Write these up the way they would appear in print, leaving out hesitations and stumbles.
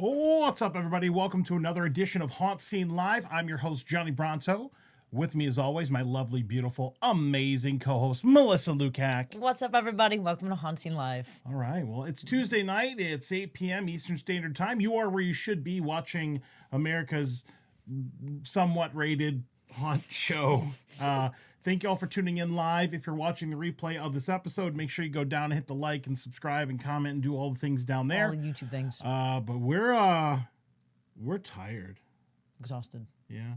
Oh, what's up, everybody? Welcome to another edition of HauntScene Live. I'm your host, Johnny Bronto. With me, as always, my lovely, beautiful, amazing co-host, Melissa Lukac. What's up, everybody? Welcome to HauntScene Live. All right, well, it's Tuesday night. It's 8 p.m. Eastern Standard Time. You are where you should be, watching America's somewhat rated haunt show. Thank you all for tuning in live. If you're watching the replay of this episode, make sure you go down and hit the like and subscribe and comment and do all the things down there. All the YouTube things. But we're tired. Exhausted. Yeah.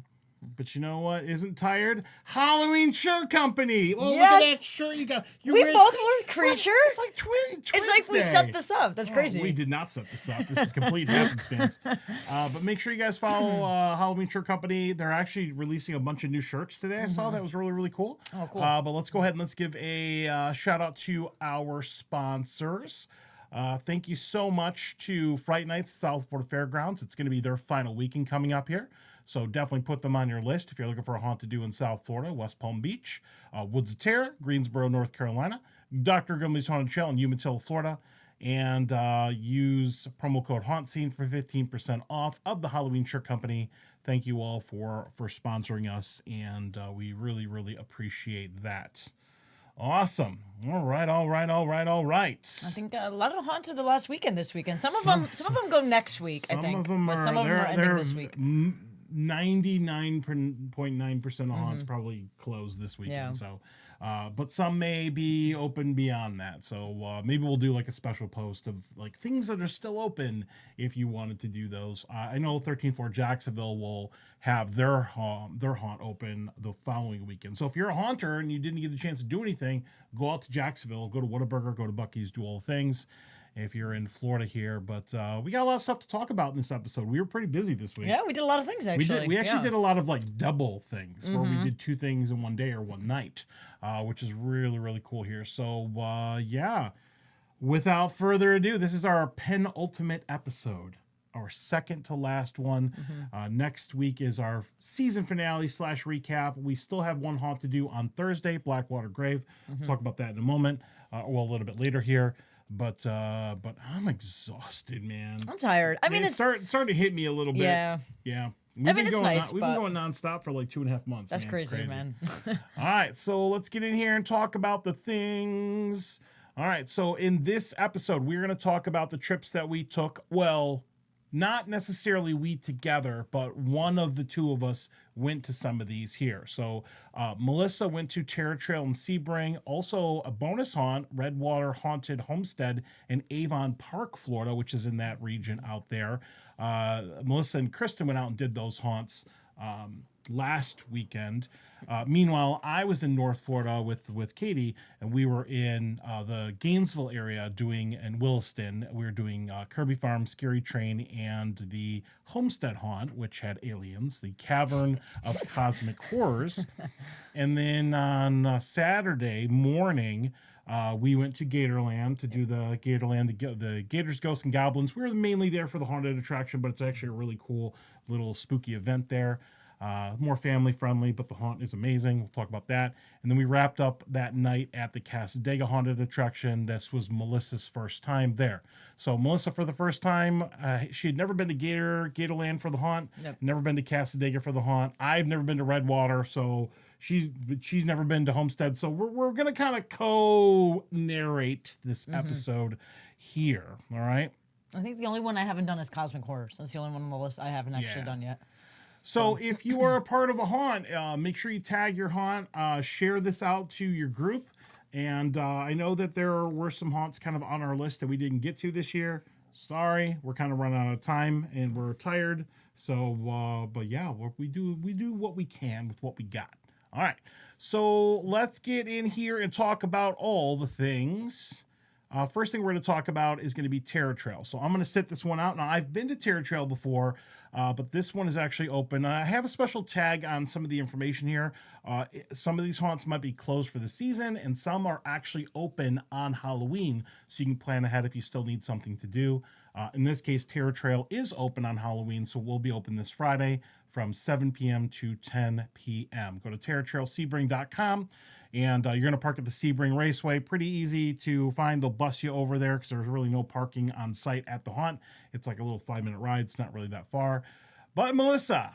But you know what isn't tired? Halloween Shirt Company. Oh, yes. Look at that shirt you got. We both were Creature. It's like twins. It's like we set this up. That's crazy. We did not set this up. This is complete happenstance. But make sure you guys follow Halloween Shirt Company. They're actually releasing a bunch of new shirts today. I saw that was really, really cool. Oh, cool. But let's go ahead and let's give a shout out to our sponsors. Thank you so much to Fright Nights South Florida Fairgrounds. It's going to be their final weekend coming up here. So definitely put them on your list if you're looking for a haunt to do in South Florida, West Palm Beach, Woods of Terror, Greensboro, North Carolina, Dr. Gumley's Haunted Trail in Umatilla, Florida, and use promo code HauntScene for 15% off of the Halloween Shirt Company. Thank you all for sponsoring us, and we really, really appreciate that. Awesome. All right. I think a lot of haunts are the last weekend this weekend. Some of them go next week, I think. But some of them are ending this week. 99.9% of haunts probably close this weekend. Yeah. So, but some may be open beyond that. So maybe we'll do like a special post of like things that are still open if you wanted to do those. I know 13th Floor Jacksonville will have their haunt open the following weekend. So if you're a haunter and you didn't get a chance to do anything, go out to Jacksonville, go to Whataburger, go to Buc-ee's, do all the things. If you're in Florida here, but we got a lot of stuff to talk about in this episode. We were pretty busy this week. Yeah, we did a lot of things, actually. We actually did a lot of like double things where we did two things in one day or one night, which is really, really cool here. So, yeah, without further ado, this is our penultimate episode, our second to last one. Next week is our season finale / recap. We still have one haunt to do on Thursday, Blackwater Grave. We'll talk about that in a moment, a little bit later here. But I'm exhausted, man. I'm tired. I mean, it's starting to hit me a little bit. Yeah. We've been it's going nice, we've been going nonstop for like 2.5 months. That's man. It's crazy, man. All right, so let's get in here and talk about the things. All right, so in this episode, we're going to talk about the trips that we took. Well, not necessarily we together, but one of the two of us went to some of these here. So Melissa went to Terror Trail in Sebring, also a bonus haunt, Redwater Haunted Homestead in Avon Park, Florida, which is in that region out there. Melissa and Kristen went out and did those haunts last weekend. Meanwhile, I was in North Florida with Katie, and we were in the Gainesville area in Williston. We were doing Kirby Farm, Scary Train, and the Homestead Haunt, which had aliens, the Cavern of Cosmic Horrors. And then on Saturday morning, we went to Gatorland to do the Gatorland, the Gators, Ghosts, and Goblins. We were mainly there for the haunted attraction, but it's actually a really cool little spooky event there. More family friendly, but the haunt is amazing. We'll talk about that. And then we wrapped up that night at the Cassadaga haunted attraction. This was Melissa's first time there. So Melissa, for the first time, she had never been to Gatorland for the haunt. Yep. Never been to Cassadaga for the haunt. I've never been to Redwater, so she's never been to Homestead. So we're gonna kind of co-narrate this episode here. All right. I think the only one I haven't done is Cosmic Horrors. That's the only one on the list I haven't actually done yet. So if you are a part of a haunt, make sure you tag your haunt, share this out to your group. And I know that there were some haunts kind of on our list that we didn't get to this year. Sorry, we're kind of running out of time and we're tired. So, but yeah, we do what we can with what we got. All right, so let's get in here and talk about all the things. First thing we're going to talk about is going to be Terror Trail. So I'm going to sit this one out. Now, I've been to Terror Trail before, but this one is actually open. I have a special tag on some of the information here. Some of these haunts might be closed for the season, and some are actually open on Halloween, so you can plan ahead if you still need something to do. In this case, Terror Trail is open on Halloween, so we'll be open this Friday from 7 p.m. to 10 p.m. Go to terrortrailsebring.com And you're going to park at the Sebring Raceway. Pretty easy to find. They'll bus you over there because there's really no parking on site at the haunt. It's like a little 5-minute ride. It's not really that far. But Melissa,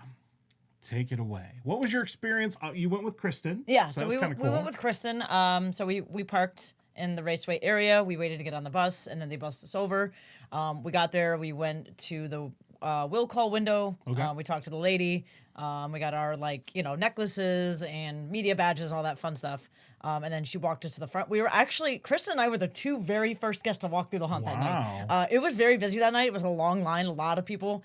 take it away. What was your experience? You went with Kristen. Yeah, so so we went with Kristen. So we parked in the raceway area. We waited to get on the bus, and then they bussed us over. We got there. We went to the will call window. Okay. We talked to the lady. We got our necklaces and media badges, all that fun stuff. And then she walked us to the front. We were actually, Kristen and I were the two very first guests to walk through the haunt that night. It was very busy that night. It was a long line, a lot of people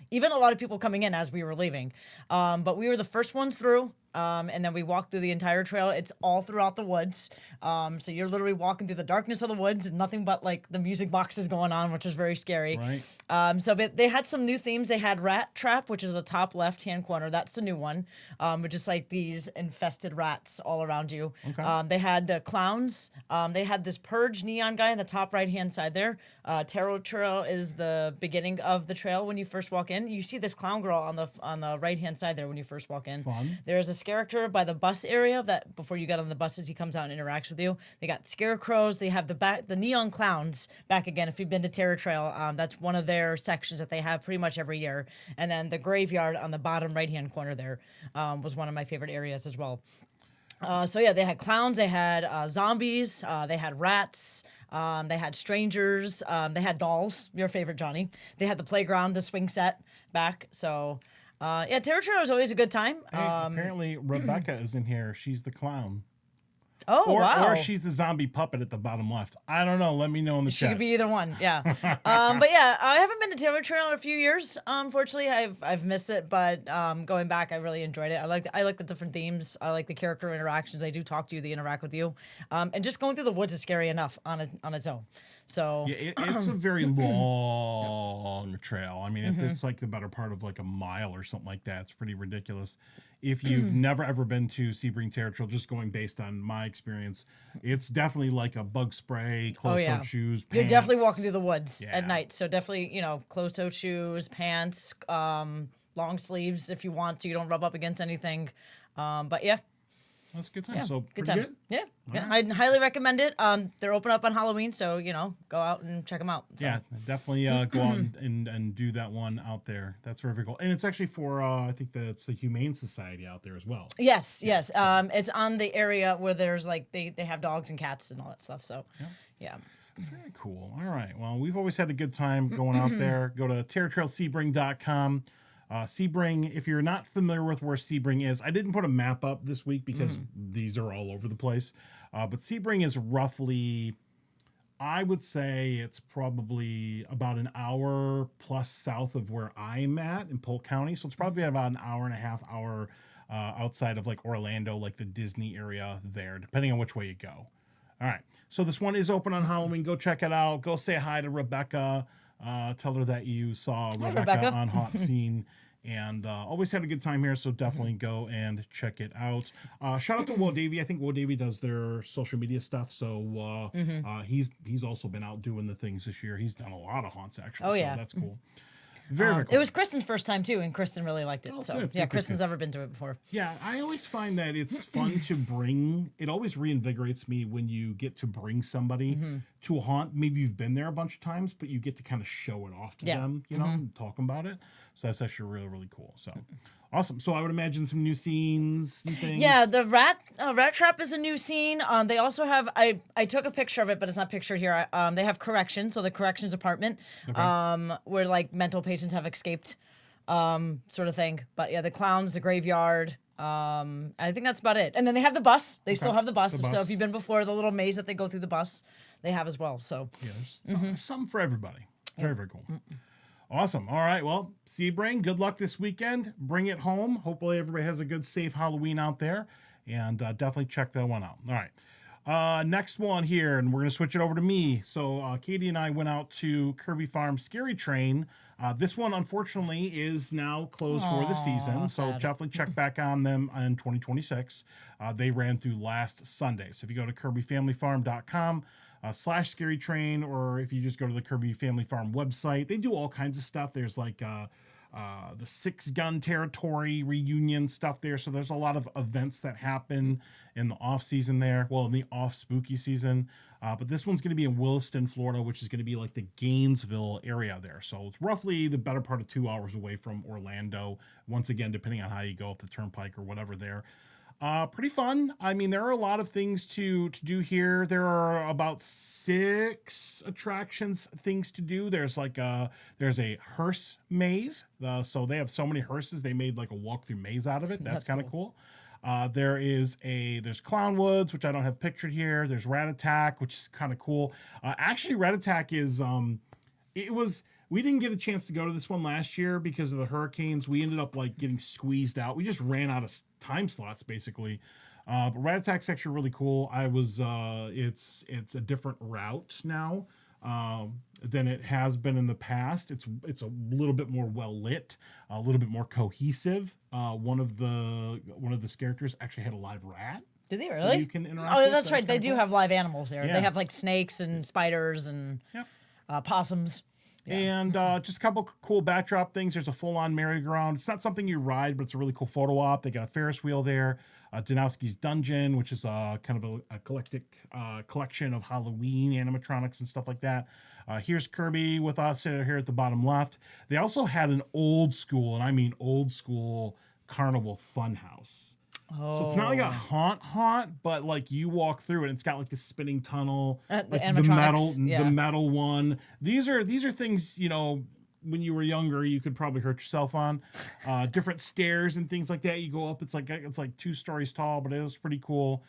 coming in as we were leaving. But we were the first ones through. And then we walked through the entire trail. It's all throughout the woods. So you're literally walking through the darkness of the woods and nothing but the music boxes going on, which is very scary. Right. But they had some new themes. They had Rat Trap, which is the top left-hand corner. That's the new one. With just these infested rats all around you. Okay. They had clowns. They had this Purge neon guy on the top right-hand side there. Tarot Trail is the beginning of the trail when you first walk in. You see this clown girl on the right-hand side there when you first walk in. Fun. There's a character by the bus area that before you get on the buses, he comes out and interacts with you. They got scarecrows. They have the neon clowns back again. If you've been to Terror Trail, that's one of their sections that they have pretty much every year. And then the graveyard on the bottom right-hand corner there was one of my favorite areas as well. They had clowns, they had zombies, they had rats, they had strangers, they had dolls, your favorite, Johnny. They had the playground, the swing set back. So, Terror Trail was always a good time. Hey, apparently, Rebecca is in here. She's the clown. Oh, wow. Or she's the zombie puppet at the bottom left. I don't know. Let me know in the chat. She could be either one, yeah. I haven't been to Terror Trail in a few years. Unfortunately, I've missed it, but going back, I really enjoyed it. I like the different themes. I like the character interactions. They do talk to you. They interact with you. And just going through the woods is scary enough on its own. So yeah, it's a very long trail. I mean, it's like the better part of a mile or something like that. It's pretty ridiculous. If you've never ever been to Sebring Terror Trail, just going based on my experience, it's definitely like a bug spray, closed-toed shoes, pants. You're definitely walking through the woods at night. So definitely, closed-toed shoes, pants, long sleeves if you want to. You don't rub up against anything. That's a good time. Yeah, So good pretty time. good? Yeah. I highly recommend it. They're open up on Halloween, so go out and check them out. So. Yeah, definitely go out and do that one out there. That's very, very cool. And it's actually for I think it's the Humane Society out there as well. Yes. It's on the area where there's they have dogs and cats and all that stuff. So yeah. Very cool. All right. Well, we've always had a good time going out there. Go to terrortrailsebring.com. Sebring, if you're not familiar with where Sebring is, I didn't put a map up this week because these are all over the place. But Sebring is roughly, I would say it's probably about an hour plus south of where I'm at in Polk County. So it's probably about an hour and a half hour outside of Orlando, the Disney area there, depending on which way you go. All right. So this one is open on Halloween. Go check it out. Go say hi to Rebecca. Tell her that you saw Rebecca on HauntScene. And always had a good time here, so definitely go and check it out. Shout out to Will Davey. I think Will Davey does their social media stuff, so he's also been out doing the things this year. He's done a lot of haunts, actually, so that's cool. Very cool. It was Kristen's first time, too, and Kristen really liked it. Kristen's never been to it before. Yeah, I always find that it's fun to bring. It always reinvigorates me when you get to bring somebody to a haunt. Maybe you've been there a bunch of times, but you get to kind of show it off to them, and talk about it. So that's actually really, really cool. So awesome. So I would imagine some new scenes and things. Yeah, the rat trap is the new scene. They also have, I took a picture of it, but it's not pictured here. They have corrections, so the corrections apartment, where mental patients have escaped, sort of thing. But yeah, the clowns, the graveyard. I think that's about it. And then they have the bus. They still have the bus. So if you've been before, the little maze that they go through the bus, they have as well. So yeah, there's something for everybody. Very, very cool. Awesome. All right. Well, Sebring, good luck this weekend. Bring it home. Hopefully everybody has a good, safe Halloween out there. And definitely check that one out. All right. Next one here, and we're going to switch it over to me. So Katie and I went out to Kirby Farm Scary Train. This one, unfortunately, is now closed for the season. So definitely check back on them in 2026. They ran through last Sunday. So if you go to kirbyfamilyfarm.com, /Scary Train, or if you just go to the Kirby Family Farm website, they do all kinds of stuff. There's the 6-gun territory reunion stuff there. So there's a lot of events that happen in the off season there. Well, in the off spooky season. But this one's going to be in Williston, Florida, which is going to be like the Gainesville area there. So it's roughly the better part of 2 hours away from Orlando. Once again, depending on how you go up the turnpike or whatever there. Pretty fun. I mean, there are a lot of things to do here. There are about 6 attractions, things to do. There's like there's a hearse maze. So they have so many hearses, they made like a walkthrough maze out of it. That's kind of cool. There's Clown Woods, which I don't have pictured here. There's Rat Attack, which is kind of cool. Actually, Rat Attack is we didn't get a chance to go to this one last year because of the hurricanes. We ended up like getting squeezed out. We just ran out of time slots basically. But Rat Attack's actually really cool. It's a different route now than it has been in the past. It's a little bit more well lit, a little bit more cohesive. One of the characters actually had a live rat. Did they really? You can interact Oh, with. that's right. They do have live animals there. Yeah. They have like snakes and spiders and possums. Yeah. And just a couple cool backdrop things. There's a full-on merry-go-round. It's not something you ride, but it's a really cool photo op. They got a Ferris wheel there. Danowski's Dungeon, which is kind of a eclectic collection of Halloween animatronics and stuff like that. Here's Kirby with us here at the bottom left. They also had an old school, and I mean old school, carnival funhouse. So it's not like a haunt, but like you walk through it, and it's got like the spinning tunnel, like the metal one. These are things, you know, when you were younger, you could probably hurt yourself on. Different stairs and things like that. You go up, it's like 2 stories tall, but it was pretty cool.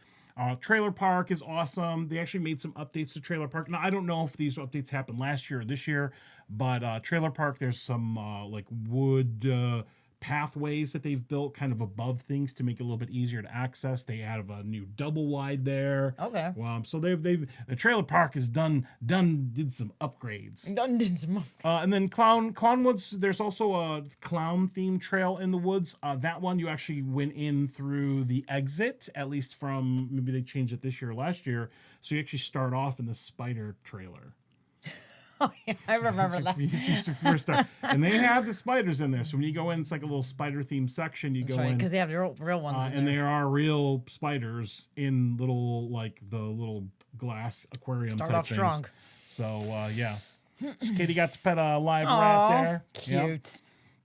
Trailer Park is awesome. They actually made some updates to Trailer Park. Now I don't know if these updates happened last year or this year, but Trailer Park, there's some like wood pathways that they've built kind of above things to make it a little bit easier to access. They have a new double wide there. Okay. So the Trailer Park has did some upgrades. And then Clown Woods, there's also a clown themed trail in the woods. That one you actually went in through the exit, at least from, maybe they changed it this year or last year. So you actually start off in the spider trailer. Oh, yeah, I remember that. And they have the spiders in there. So when you go in, it's like a little spider-themed section. You go in. Because they have the real ones. And there are real spiders in the little glass aquarium Start type off things. strong. So, yeah. Katie got to pet a live rat there. Cute. Yep.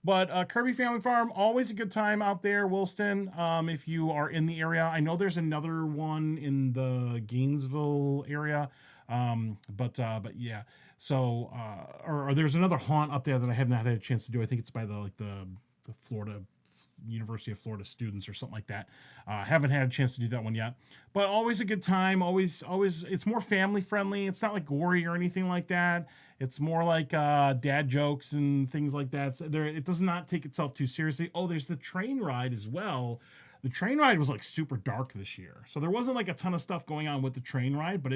But Kirby Family Farm, always a good time out there, Williston. If you are in the area. I know there's another one in the Gainesville area. But yeah. So, or there's another haunt up there that I have not had a chance to do. I think it's by the Florida University of Florida students or something like that. Haven't had a chance to do that one yet, but always a good time. Always, it's more family friendly. It's not like gory or anything like that. It's more like dad jokes and things like that. So it does not take itself too seriously. Oh, there's the train ride as well. The train ride was like super dark this year, so there wasn't like a ton of stuff going on with the train ride, but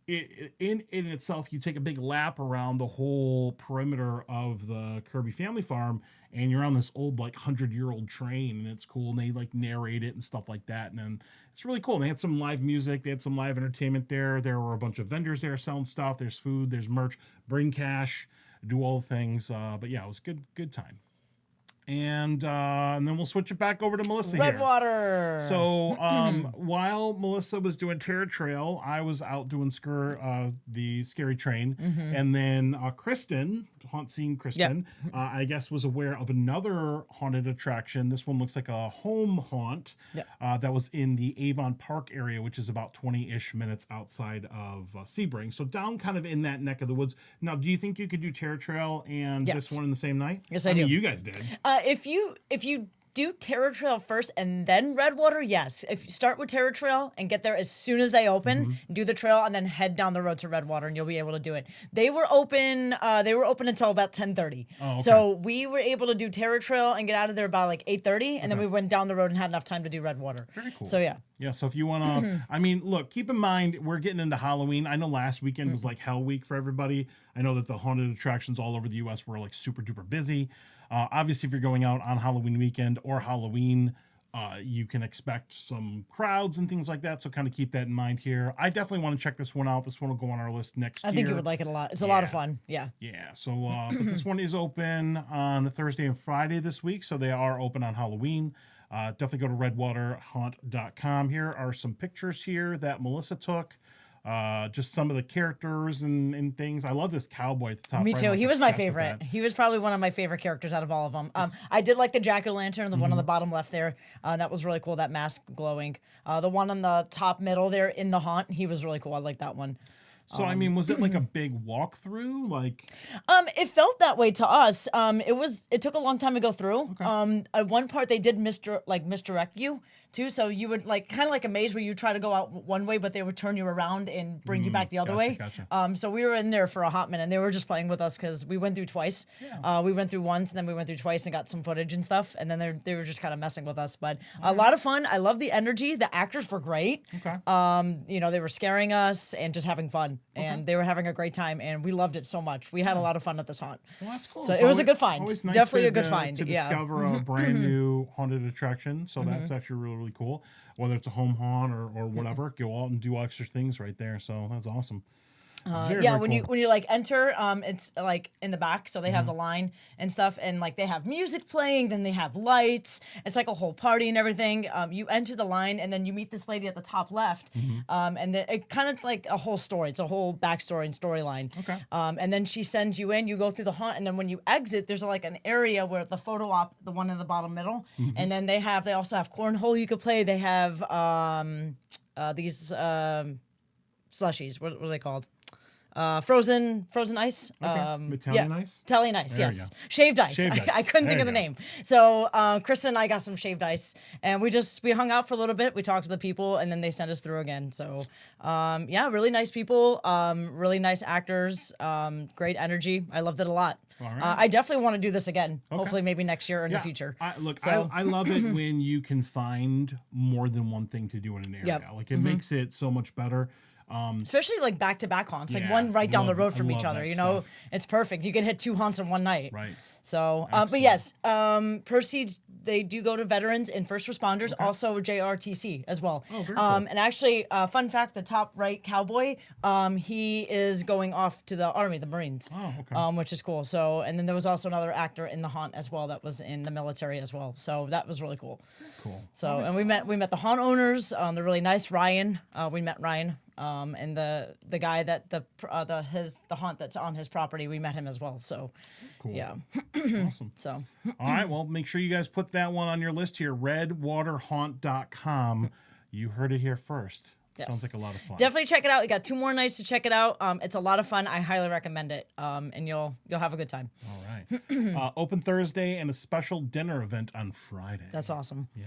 in itself, you take a big lap around the whole perimeter of the Kirby Family Farm, and you're on this old like 100-year-old train, and it's cool. And they like narrate it and stuff like that, and then it's really cool. And they had some live music, they had some live entertainment there. There were a bunch of vendors there selling stuff. There's food, there's merch. Bring cash, do all the things. But yeah, it was good time. And then we'll switch it back over to Melissa here. Redwater. So while Melissa was doing Terror Trail, I was out doing the Scary Train. Mm-hmm. And then Kristen, HauntScene Kristen, I guess was aware of another haunted attraction. This one looks like a home haunt that was in the Avon Park area, which is about 20-ish minutes outside of Sebring. So down kind of in that neck of the woods. Now, do you think you could do Terror Trail and this one in the same night? Yes, I do. You guys did. If you do Terror Trail first and then Redwater, yes. If you start with Terror Trail and get there as soon as they open, do the trail and then head down the road to Redwater, and you'll be able to do it. They were open until about 10:30. Oh, okay. So we were able to do Terror Trail and get out of there about like 8:30, and then we went down the road and had enough time to do Redwater. Very cool. So yeah. Yeah, so if you want to, I mean, look, keep in mind, we're getting into Halloween. I know last weekend was like Hell Week for everybody. I know that the haunted attractions all over the U.S. were like super duper busy. Obviously, if you're going out on Halloween weekend or Halloween, you can expect some crowds and things like that. So kind of keep that in mind here. I definitely want to check this one out. This one will go on our list next year. I think you would like it a lot. It's a lot of fun. Yeah. Yeah. So but this one is open on Thursday and Friday this week. So they are open on Halloween. Definitely go to redwaterhaunt.com. Here are some pictures here that Melissa took. Just some of the characters and things. I love this cowboy at the top. Me right? too. I'm, He was my obsessed with favorite. that. He was probably one of my favorite characters out of all of them. I did like the jack-o'-lantern, the one on the bottom left there. That was really cool. That mask glowing. The one on the top middle there in the haunt. He was really cool. I like that one. So I mean, was it like a big walkthrough? Like, It felt that way to us. It took a long time to go through. Okay. At one part they did misdirect you too, so you would kind of like a maze where you try to go out one way, but they would turn you around and bring you back the other way. Gotcha. So we were in there for a hot minute, and they were just playing with us because we went through twice. Yeah. We went through once, and then we went through twice and got some footage and stuff, and then they were just kind of messing with us. But a lot of fun. I love the energy. The actors were great. Okay. They were scaring us and just having fun, and they were having a great time, and we loved it so much. We had a lot of fun at this haunt. Well, that's cool. So It's it was a always- good find. always nice Definitely to- a good to- find. to Yeah. discover a brand new haunted attraction. So that's actually really, really cool. Whether it's a home haunt or whatever, go out and do extra things right there. So that's awesome. Very, Yeah, very when cool. you enter, it's like in the back, so they have the line and stuff, and like they have music playing, then they have lights. It's like a whole party and everything. You enter the line, and then you meet this lady at the top left, and it kind of like a whole story. It's a whole backstory and storyline. Okay. And then she sends you in. You go through the haunt, and then when you exit, there's like an area where the photo op, the one in the bottom middle, and then they also have cornhole you could play. They have these slushies. What are they called? Frozen ice. Italian ice? Italian ice, There you yes. go. Shaved ice. Shaved ice. I couldn't There think of you the go. name. So Krista and I got some shaved ice, and we hung out for a little bit. We talked to the people, and then they sent us through again. So really nice people, really nice actors, great energy. I loved it a lot. All right. I definitely want to do this again. Hopefully, maybe next year or in the future. I So- love it when you can find more than one thing to do in an area. Yep. Like it makes it so much better. Especially like back-to-back haunts, like Yeah, one right down the love- road from I each love other. that You know, stuff. it's perfect. You can hit 2 haunts in one night. Right. So, but yes, proceeds, they do go to veterans and first responders, also JRTC as well. Oh, very cool. And actually, fun fact, the top right cowboy, he is going off to the Army, the Marines. Oh, okay. Which is cool. So, and then there was also another actor in the haunt as well that was in the military as well. So that was really cool. Cool. So, and we met the haunt owners. They're really nice. Ryan, we met Ryan, and the guy that the haunt that's on his property. We met him as well. So, Cool. yeah. Awesome. So All right. Well, make sure you guys put that one on your list here. Redwaterhaunt.com. You heard it here first. Yes. Sounds like a lot of fun. definitely check it out. We got 2 more nights to check it out. It's a lot of fun. I highly recommend it. And you'll have a good time. All right. Open Thursday and a special dinner event on Friday. That's awesome. Yeah.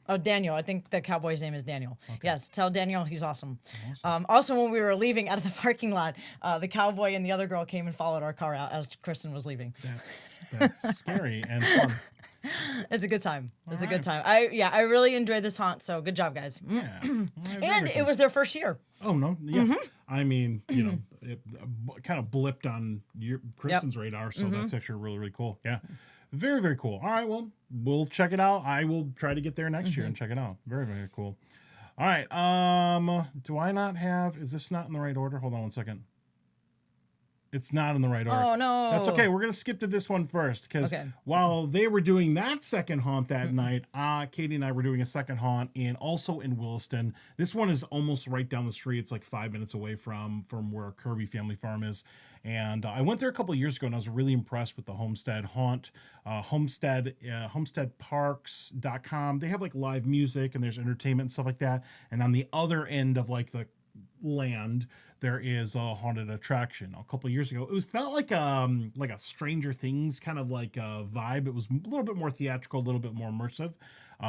Oh, Daniel. I think the cowboy's name is Daniel. Yes, tell Daniel he's awesome. Also, when we were leaving out of the parking lot, the cowboy and the other girl came and followed our car out as Kristen was leaving. That's scary and fun. It's a good time. It's a All good right. time. I really enjoyed this haunt, so good job, guys. Yeah. All right, very And cool. it was their first year. Oh no, yeah. I mean, it kind of blipped on Kristen's radar, so that's actually really, really cool. Yeah, very, very cool. All right, well, we'll check it out. I will try to get there next year and check it out. Very, very cool. All right. Do I not have? Is this not in the right order? Hold on one second. It's not in the right order. Oh, no. That's okay. We're gonna skip to this one first because while they were doing that second haunt that night, Katie and I were doing a second haunt also in Williston. This one is almost right down the street. It's like 5 minutes away from where Kirby Family Farm is. And I went there a couple of years ago, and I was really impressed with the Homestead haunt. Homestead, homesteadparks.com. They have like live music and there's entertainment and stuff like that. And on the other end of like the land, there is a haunted attraction. A couple of years ago, it felt like a Stranger Things kind of like a vibe. It was a little bit more theatrical, a little bit more immersive.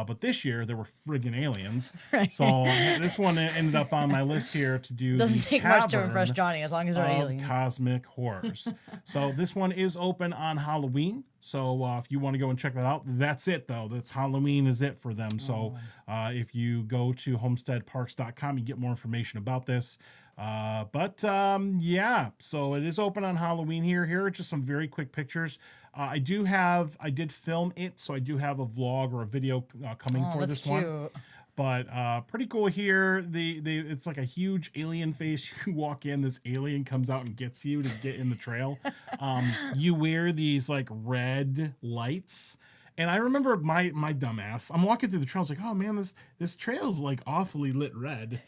But this year there were friggin' aliens. So this one ended up on my list here to do. Doesn't the take much to Cavern impress Johnny as long as they're of aliens. Cosmic Horrors. So this one is open on Halloween. So if you want to go and check that out, that's it though. That's Halloween is it for them. So if you go to homesteadparks.com, you get more information about this. Yeah, so it is open on Halloween here. Here are just some very quick pictures. I did film it, so I do have a vlog or a video coming for that's this one. cute. But pretty cool here. It's like a huge alien face. You walk in, this alien comes out and gets you to get in the trail. You wear these like red lights. And I remember my dumbass. I'm walking through the trail. I was like, oh man, this trail's like awfully lit red.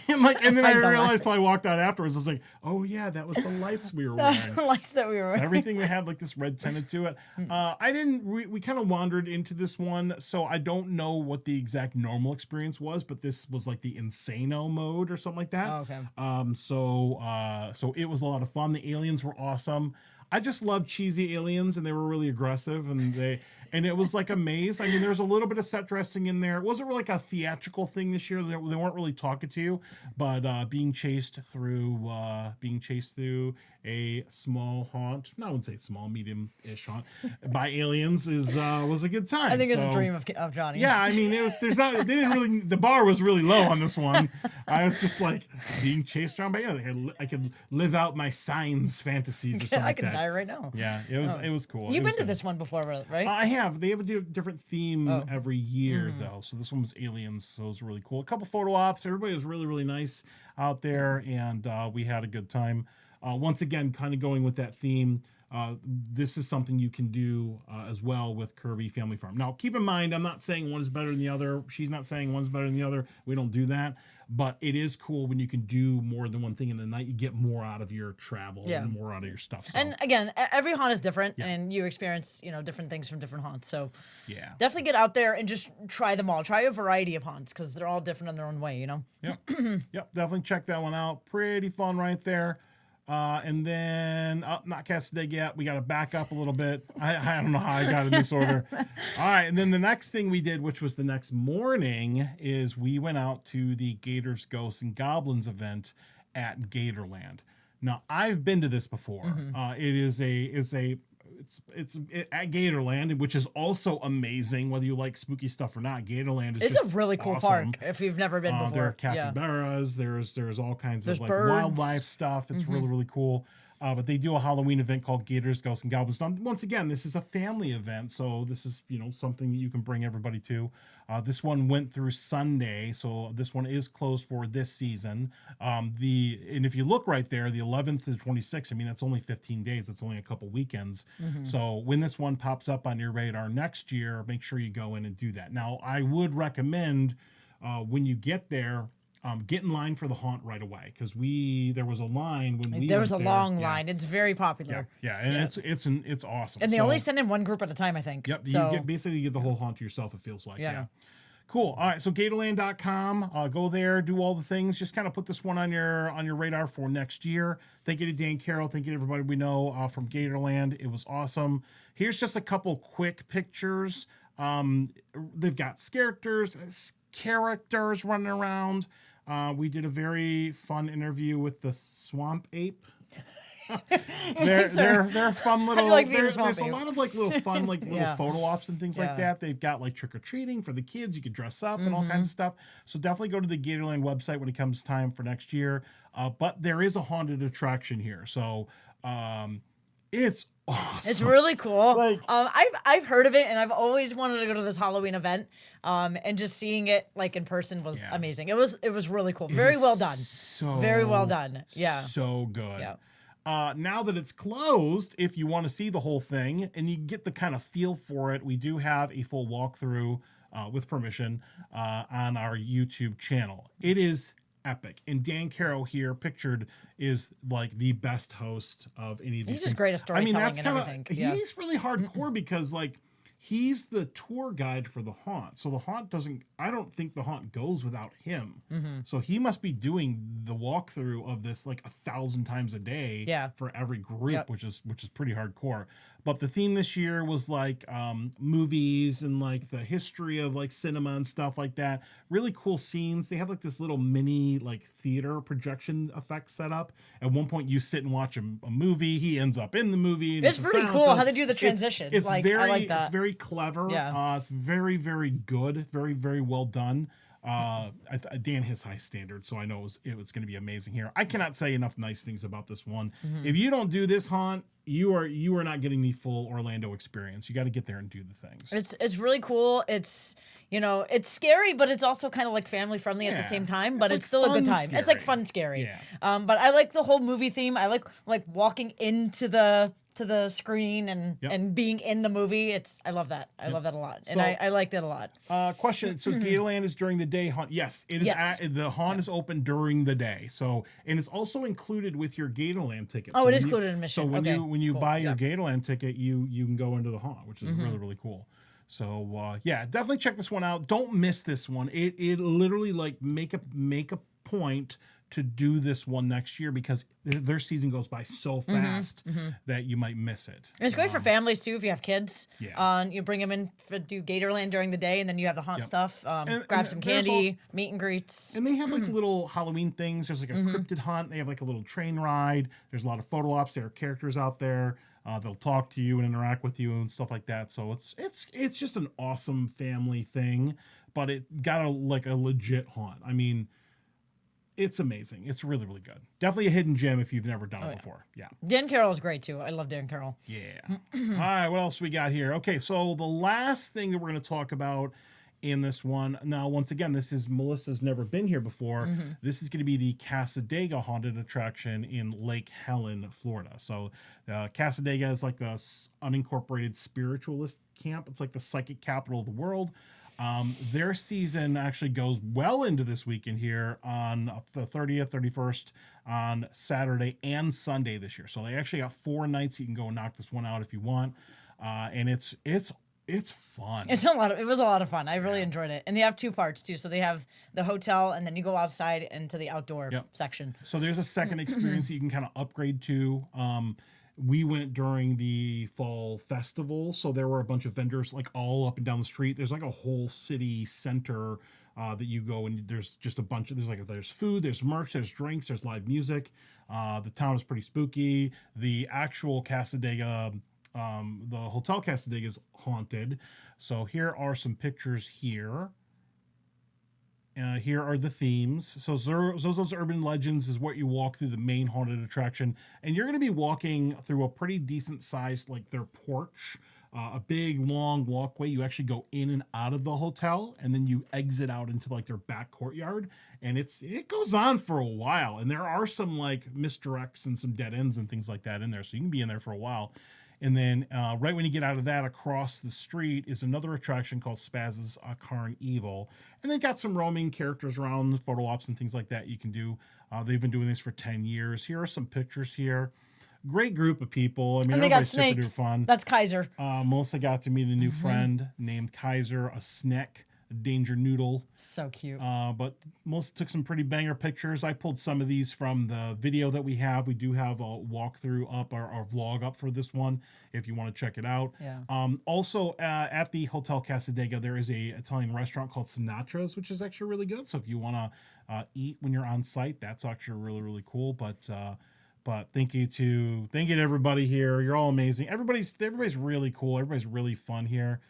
and then I realized when I walked out afterwards, I was like, oh yeah, that was the lights we were wearing. That's the lights that we were wearing. So everything had like this red tinted to it. We kind of wandered into this one, so I don't know what the exact normal experience was, but this was like the Insano mode or something like that. Oh, okay. So it was a lot of fun. The aliens were awesome. I just love cheesy aliens, and they were really aggressive, and it was like a maze. I mean, there was a little bit of set dressing in there. It wasn't really like a theatrical thing this year. They weren't really talking to you, but being chased through a small haunt, no, I wouldn't say small, medium-ish haunt, by aliens was a good time. I think it's a dream of Johnny's. Yeah, I mean, the bar was really low on this one. I was just like being chased around by aliens. I could live out my signs fantasies or something I like could that. die right now. Yeah, it was cool. You've been to this one before, right? I have. They have a different theme every year, though. So this one was aliens, so it was really cool. A couple photo ops. Everybody was really, really nice out there, and we had a good time. Once again, kind of going with that theme. This is something you can do as well with Kirby Family Farm. Now, keep in mind, I'm not saying one is better than the other. She's not saying one's better than the other. We don't do that. But it is cool when you can do more than one thing in the night. You get more out of your travel and more out of your stuff. So. And again, every haunt is different, and you experience different things from different haunts. So definitely get out there and just try them all. Try a variety of haunts because they're all different in their own way. Yep. Definitely check that one out. Pretty fun right there. And then, not Cassadaga yet. We got to back up a little bit. I don't know how I got in this order. All right. And then the next thing we did, which was the next morning, is we went out to the Gators, Ghosts, and Goblins event at Gatorland. Now, I've been to this before. It's at Gatorland, which is also amazing, whether you like spooky stuff or not. Gatorland is a really cool awesome. park if you've never been before. There are capybaras. There's all kinds of like birds. Wildlife stuff. It's really, really cool. But they do a Halloween event called Gators, Ghosts, and Goblins. Now, once again, this is a family event, so this is something that you can bring everybody to. This one went through Sunday, so this one is closed for this season. And if you look right there, the 11th to the 26th, I mean, that's only 15 days. That's only a couple weekends. So when this one pops up on your radar next year, make sure you go in and do that. Now, I would recommend when you get there, get in line for the haunt right away because there was a line when we there was a there. long line. It's very popular. And it's awesome. And they only send in one group at a time, I think. Yep. So. You get the whole haunt to yourself. It feels like Cool. All right. So Gatorland.com. Go there. Do all the things. Just kind of put this one on your radar for next year. Thank you to Dan Carroll. Thank you to everybody we know from Gatorland. It was awesome. Here's just a couple quick pictures. They've got characters running around. We did a very fun interview with the swamp ape. they're fun little. There's a lot of like little fun little photo ops and things like that. They've got like trick or treating for the kids. You can dress up and all kinds of stuff. So definitely go to the Gatorland website when it comes time for next year. But there is a haunted attraction here, so it's awesome. It's really cool. I've heard of it, and I've always wanted to go to this Halloween event. And just seeing it like in person was amazing. It was really cool. Very well done. Very well done. Yeah. So good. Yeah. Now that it's closed, if you want to see the whole thing and you get the kind of feel for it, we do have a full walkthrough with permission on our YouTube channel. It is epic. And Dan Carroll here pictured is like the best host of any of these He's just great at storytelling and everything. He's really hardcore because he's the tour guide for the haunt. So the haunt I don't think the haunt goes without him. So he must be doing the walkthrough of this like 1,000 times a day for every group, which is pretty hardcore. But the theme this year was like movies and like the history of like cinema and stuff like that. Really cool scenes. They have like this little mini like theater projection effect set up. At one point you sit and watch a movie. He ends up in the movie. And it's pretty cool how they do the transition. It's I like that. It's very clever. It's very, very good. Very, very well done. Dan has high standards, so I know it was going to be amazing here. I cannot say enough nice things about this one. If you don't do this haunt, you are not getting the full Orlando experience. You got to get there and do the things. It's really cool. It's it's scary, but it's also kind of like family friendly at the same time. But it's still a good time. It's like fun scary. Yeah. But I like the whole movie theme. I like walking into the screen and being in the movie. I love that. I love that a lot, and I liked it a lot. Question: so Gatorland is during the day haunt? Yes, it is. Yes. The haunt is open during the day. So, and it's also included with your Gatorland ticket. Oh, so it is included in admission. So when you cool. buy your Gatorland ticket, you can go into the haunt, which is really, really cool. So yeah, definitely check this one out. Don't miss this one. It literally like make a point to do this one next year because their season goes by so fast that you might miss it. And it's great for families too if you have kids. Yeah. You bring them in to do Gatorland during the day, and then you have the haunt stuff. Grab some candy, meet and greets. And they have like little Halloween things. There's like a cryptid hunt. They have like a little train ride. There's a lot of photo ops. There are characters out there. They'll talk to you and interact with you and stuff like that. So it's just an awesome family thing, but it got a legit haunt. I mean, it's amazing. It's really, really good. Definitely a hidden gem if you've never done it before. Yeah. Dan Carroll is great too. I love Dan Carroll. Yeah. All right. What else we got here? Okay. So the last thing that we're going to talk about in this one. Now, once again, Melissa's never been here before. This is going to be the Cassadaga haunted attraction in Lake Helen, Florida. So Cassadaga is like the unincorporated spiritualist camp. It's like the psychic capital of the world. Their season actually goes well into this weekend here on the 30th, 31st on Saturday and Sunday this year. So they actually got 4 nights. You can go and knock this one out if you want. And it's fun. It was a lot of fun. I really enjoyed it. And they have 2 parts too. So they have the hotel and then you go outside into the outdoor section. So there's a second experience that you can kind of upgrade to. We went during the fall festival, so there were a bunch of vendors like all up and down the street. There's like a whole city center that you go and there's just a bunch of there's food, there's merch, there's drinks, there's live music. The town is pretty spooky. The actual Cassadaga, the Hotel Cassadaga is haunted. So here are some pictures here. Here are the themes. So Zozo's Urban Legends is what you walk through the main haunted attraction. And you're going to be walking through a pretty decent sized, like their porch, a big long walkway. You actually go in and out of the hotel and then you exit out into like their back courtyard. And it goes on for a while. And there are some like misdirects and some dead ends and things like that in there. So you can be in there for a while. And then right when you get out of that, across the street is another attraction called Spaz's Carnival. And they've got some roaming characters around, photo ops and things like that you can do. They've been doing this for 10 years. Here are some pictures here. Great group of people. I mean, and they got everybody's super snakes. fun. That's Kaiser. Melissa got to meet a new friend named Kaiser, a snack. Danger Noodle. So cute. But Melissa took some pretty banger pictures. I pulled some of these from the video that we have. We do have a walkthrough up, our vlog up for this one, if you want to check it out. Yeah. Also, at the Hotel Cassadaga, there is a Italian restaurant called Sinatra's, which is actually really good. So if you want to eat when you're on site, that's actually really, really cool. But thank you to everybody here. You're all amazing. Everybody's really cool. Everybody's really fun here.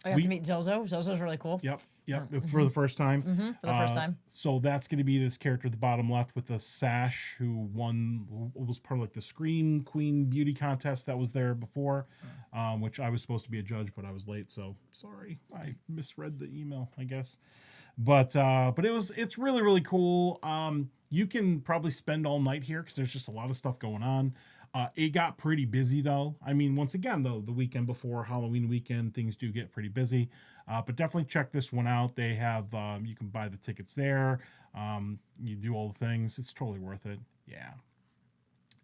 I got to meet Zozo. Zozo's really cool. Yep. For the first time. For the first time. So that's going to be this character at the bottom left with the sash who was part of like the Scream Queen beauty contest that was there before, which I was supposed to be a judge, but I was late. So sorry. I misread the email, I guess. But it's really, really cool. You can probably spend all night here because there's just a lot of stuff going on. It got pretty busy though. I mean, once again, though, the weekend before Halloween weekend, things do get pretty busy. But definitely check this one out. They have, you can buy the tickets there. You do all the things. It's totally worth it. Yeah.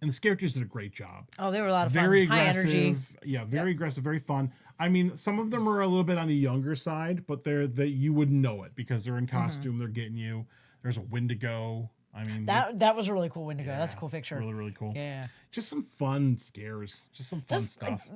And the characters did a great job. Oh, they were a lot of fun. Very High aggressive. energy. Yeah, very aggressive, very fun. I mean, some of them are a little bit on the younger side, but you wouldn't know it because they're in costume. They're getting you. There's a Wendigo. I mean, that was a really cool Wendigo. Yeah, that's a cool picture. Really, really cool. Yeah. Just some fun scares. Just some fun stuff.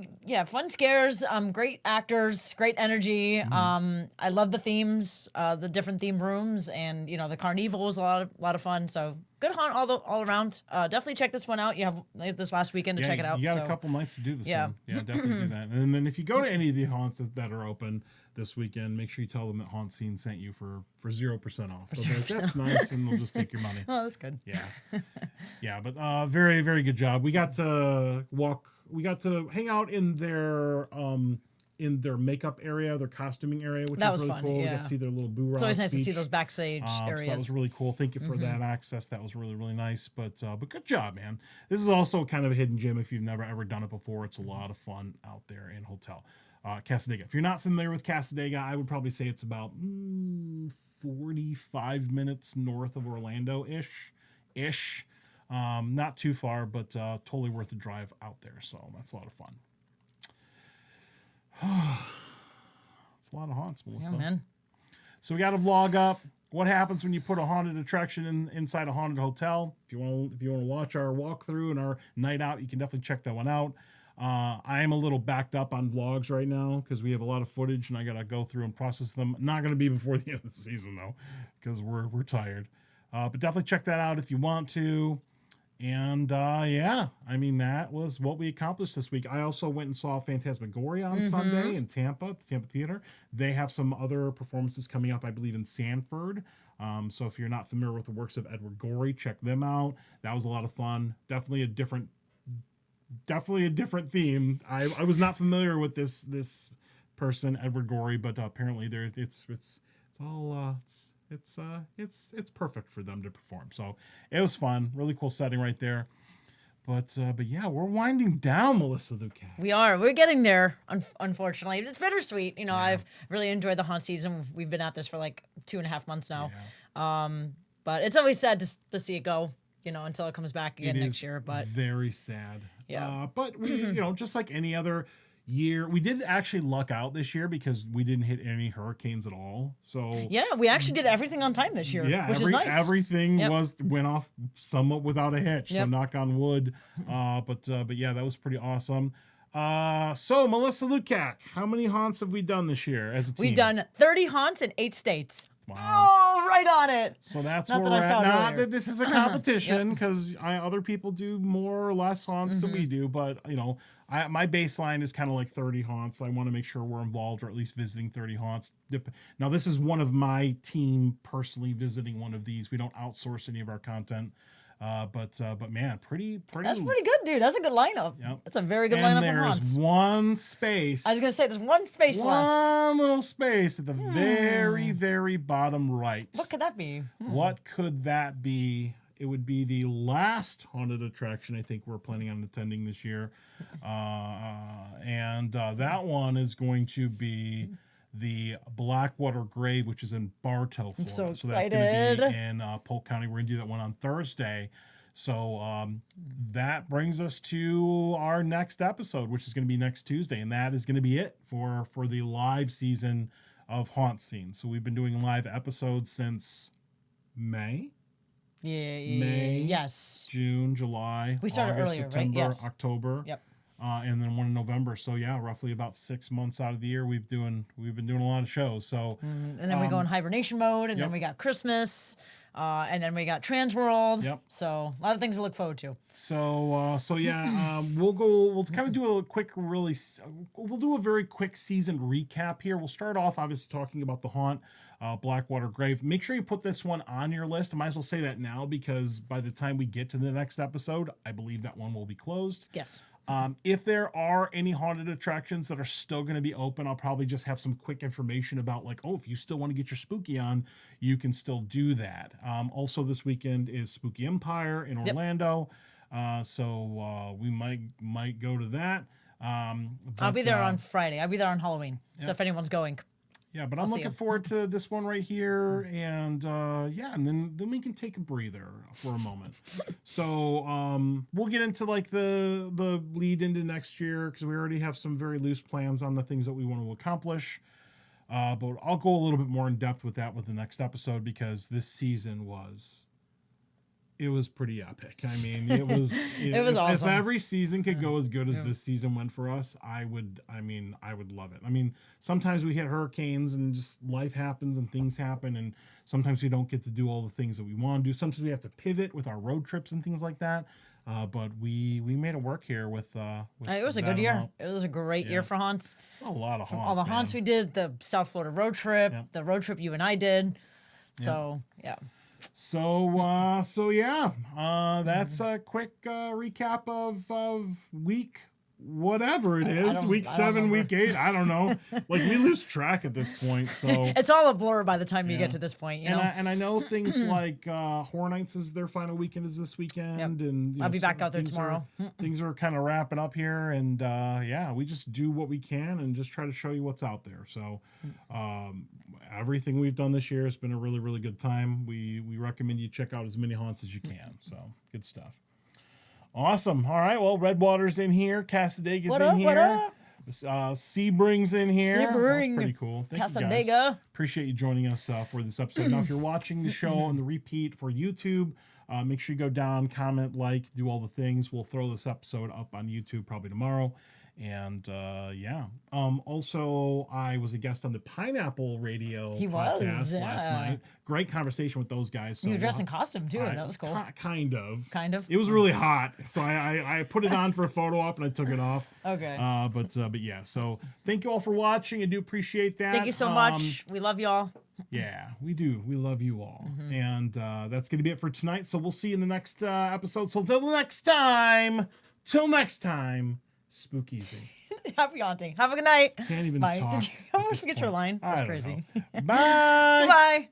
Fun scares. Great actors. Great energy. I love the themes. The different theme rooms, and the carnival was a lot of fun. So good haunt all around. Definitely check this one out. You have this last weekend to check it out. You got a couple nights to do this one. Yeah, definitely do that. And then if you go to any of the haunts that are open, this weekend, make sure you tell them that HauntScene sent you for 0% off. So that's nice, and they'll just take your money. Oh, that's good. Yeah. Yeah, but very, very good job. We got to hang out in their makeup area, their costuming area, which was really fun, cool. We yeah. got to see their little boo. It's always nice to see those backstage areas. So that was really cool. Thank you for that access. That was really, really nice. But good job, man. This is also kind of a hidden gem if you've never ever done it before. It's a lot of fun out there in Hotel Cassadaga. If you're not familiar with Cassadaga, I would probably say it's about 45 minutes north of Orlando-ish. Not too far, but totally worth the drive out there. So that's a lot of fun. It's a lot of haunts, Melissa. Yeah, man. So we got a vlog up. What happens when you put a haunted attraction inside a haunted hotel? If you want to watch our walkthrough and our night out, you can definitely check that one out. I am a little backed up on vlogs right now because we have a lot of footage and I gotta go through and process them. Not gonna be before the end of the season though, because we're tired. But definitely check that out if you want to. And yeah, I mean, that was what we accomplished this week. I also went and saw Phantasmagoria on Sunday in Tampa, the Tampa Theater. They have some other performances coming up, I believe, in Sanford. So if you're not familiar with the works of Edward Gorey, check them out. That was a lot of fun. Definitely a different theme. I was not familiar with this person, Edward Gorey, but apparently it's perfect for them to perform. So it was fun, really cool setting right there. But yeah, we're winding down, Melissa Lucan. We're getting there. Unfortunately, it's bittersweet. I've really enjoyed the haunt season. We've been at this for like 2.5 months now. Yeah. But it's always sad to see it go. Until it comes back again next year. But very sad. Yeah. But we, just like any other year, we did actually luck out this year because we didn't hit any hurricanes at all. So yeah, we actually did everything on time this year, which is nice. Everything went off somewhat without a hitch. So knock on wood. But yeah, that was pretty awesome. So Melissa Lukac, how many haunts have we done this year as a team? We've done 30 haunts in 8 states. Wow. Oh, right on it. So that's where we're at. Not that this is a competition, because other people do more or less haunts than we do, but my baseline is kind of like 30 haunts. I want to make sure we're involved or at least visiting 30 haunts. Now, this is one of my team personally visiting one of these. We don't outsource any of our content. But man, pretty. That's pretty good, dude. That's a good lineup. Yep. That's a very good lineup of haunts. There's one space. I was gonna say there's one space left. One little space at the very, very bottom right. What could that be? What could that be? It would be the last haunted attraction I think we're planning on attending this year, and that one is going to be the Blackwater Grave, which is in Bronto, Florida. I'm so excited. So that's going to be in Polk County. We're going to do that one on Thursday. So that brings us to our next episode, which is going to be next Tuesday. And that is going to be it for the live season of HauntScene. So we've been doing live episodes since May. Yeah. May. Yes. June, July. We started August, earlier, September, right? Yes. October. Yep. And then one in November. So yeah, roughly about 6 months out of the year, we've been doing a lot of shows. So and then we go in hibernation mode, and then we got Christmas, and then we got Transworld. Yep. So a lot of things to look forward to. So yeah, we'll kind of do we'll do a very quick season recap here. We'll start off obviously talking about the haunt, Blackwater Grave. Make sure you put this one on your list. I might as well say that now, because by the time we get to the next episode, I believe that one will be closed. Yes. If there are any haunted attractions that are still going to be open, I'll probably just have some quick information about if you still want to get your spooky on, you can still do that. Also this weekend is Spooky Empire in Orlando. So we might go to that. I'll be there on Friday. I'll be there on Halloween. So if anyone's going. Yeah, but I'm looking forward to this one right here, and and then we can take a breather for a moment. So we'll get into the lead into next year, because we already have some very loose plans on the things that we want to accomplish. But I'll go a little bit more in depth with that with the next episode, because this season was pretty epic. I mean, it was awesome. If every season could go as good as this season went for us, I would love it. I mean, sometimes we hit hurricanes and just life happens and things happen, and sometimes we don't get to do all the things that we want to do. Sometimes we have to pivot with our road trips and things like that. But we made it work here with It was a that good year. amount. It was a great year for haunts. It's a lot of haunts. All the haunts we did, the South Florida road trip, the road trip you and I did. So yeah. So yeah, that's a quick recap of week whatever it is, week 7, week 8. I don't know. Like we lose track at this point. So it's all a blur by the time you get to this point. You know. And I know things like Horror Nights is their final weekend is this weekend, and I'll be back out there tomorrow. Things are kind of wrapping up here, and yeah, we just do what we can and just try to show you what's out there. So everything we've done this year has been a really, really good time. We recommend you check out as many haunts as you can. So good stuff. Awesome. All right. Well, Redwater's in here. Cassadaga's in here. What up? Sebring's in here. Sebring. That's pretty cool. Thank you guys. Appreciate you joining us for this episode. Now, if you're watching the show on the repeat for YouTube, make sure you go down, comment, like, do all the things. We'll throw this episode up on YouTube probably tomorrow. And yeah. Also, I was a guest on the Pineapple Radio podcast last night. Great conversation with those guys. So you were dressed in costume too. That was cool. Kind of. Kind of. It was really hot, so I put it on for a photo op and I took it off. Okay. But yeah. So thank you all for watching. I do appreciate that. Thank you so much. We love y'all. Yeah, we do. We love you all. And that's gonna be it for tonight. So we'll see you in the next episode. So until next time. Spook easy. Happy haunting. Have a good night. Can't even Bye. talk. Did you almost forget your line? That's crazy. Bye. Bye.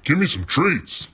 Give me some treats.